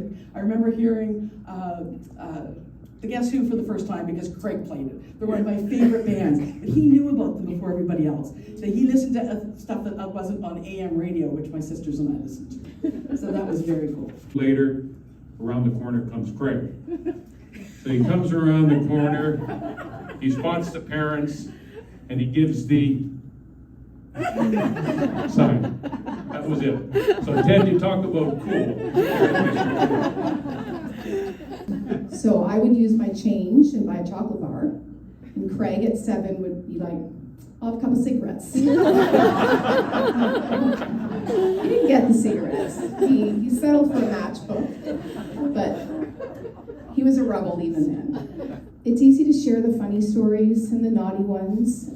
Craig. I remember hearing the Guess Who for the first time because Craig played it. They're one of my favorite bands, but he knew about them before everybody else. So he listened to stuff that wasn't on AM radio, which my sisters and I listened to. So that was very cool. Later, around the corner comes Craig. So he comes around the corner, he spots the parents, and he gives the sign. That was it. So Ted, you talk about cool. So I would use my change and buy a chocolate bar, and Craig at 7 would be like, I'll have a couple cigarettes. He didn't get the cigarettes. He settled for a matchbook, but he was a rebel even then. It's easy to share the funny stories and the naughty ones.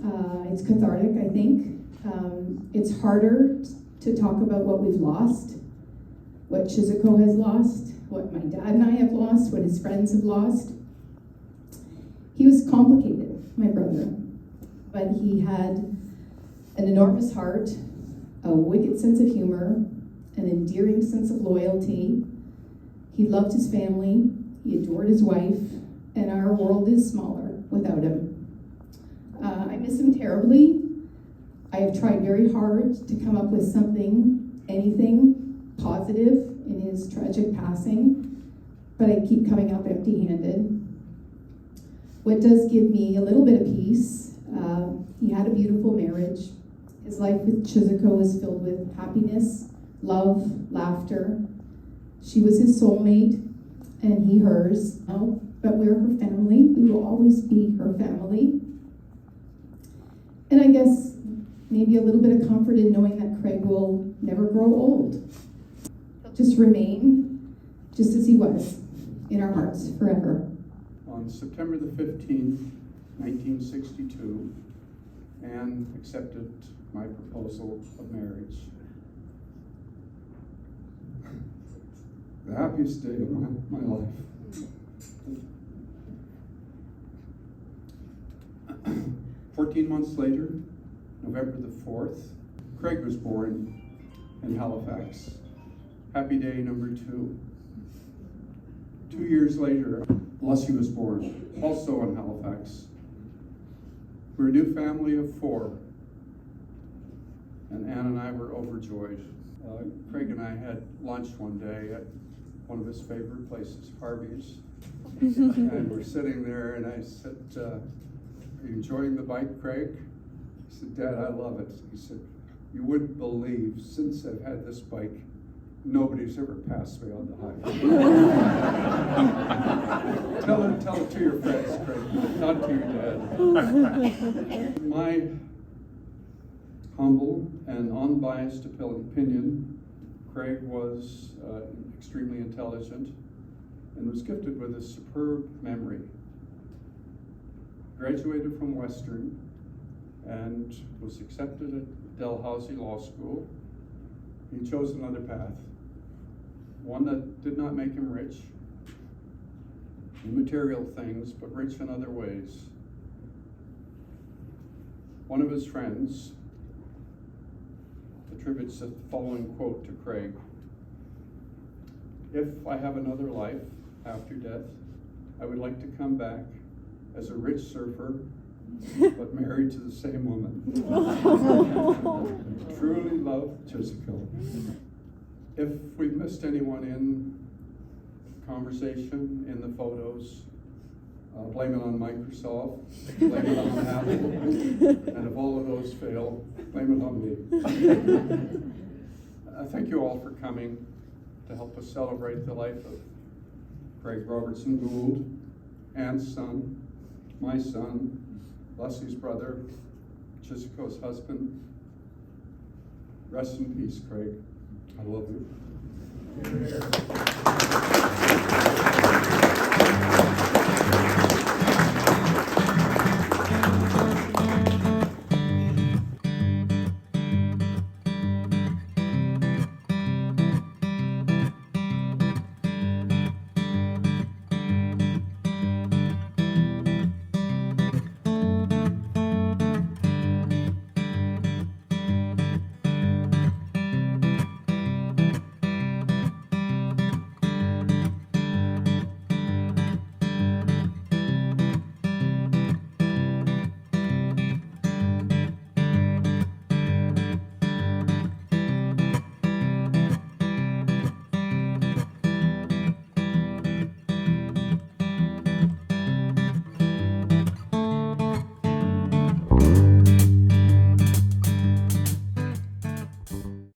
It's cathartic, I think. It's harder to talk about what we've lost, what Chizuko has lost, what my dad and I have lost, what his friends have lost. He was complicated, my brother, but he had an enormous heart, a wicked sense of humor, an endearing sense of loyalty. He loved his family, he adored his wife, and our world is smaller without him. I miss him terribly. I have tried very hard to come up with something, anything positive in his tragic passing, but I keep coming up empty-handed. What does give me a little bit of peace, he had a beautiful marriage. His life with Chizuko was filled with happiness, love, laughter. She was his soulmate, and he hers. Oh, but we're her family. We will always be her family. And I guess maybe a little bit of comfort in knowing that Craig will never grow old. He'll just remain just as he was in our hearts forever. On September the 15th, 1962, Anne accepted my proposal of marriage. The happiest day of my life. 14 months later, November the 4th, Craig was born in Halifax. Happy day number 2. 2 years later, Leslie was born, also in Halifax. We're a new family of 4, and Anne and I were overjoyed. Craig and I had lunch one day at one of his favorite places, Harvey's, and we're sitting there, and I said, are you enjoying the bike, Craig? He said, Dad, I love it. He said, you wouldn't believe, since I've had this bike, nobody's ever passed me on the highway. Tell it to your friends, Craig, not to your dad. My humble and unbiased opinion, Craig was extremely intelligent and was gifted with a superb memory. Graduated from Western and was accepted at Dalhousie Law School. He chose another path, one that did not make him rich in material things, but rich in other ways. One of his friends attributes the following quote to Craig: "If I have another life after death, I would like to come back as a rich surfer, but married to the same woman." Truly love Chizuko. If we've missed anyone in conversation, in the photos, blame it on Microsoft, blame it on Apple, and if all of those fail, blame it on me. Thank you all for coming to help us celebrate the life of Craig Robertson Gould, Anne's son, my son, Leslie's brother, Chizuko's husband. Rest in peace, Craig. I love you.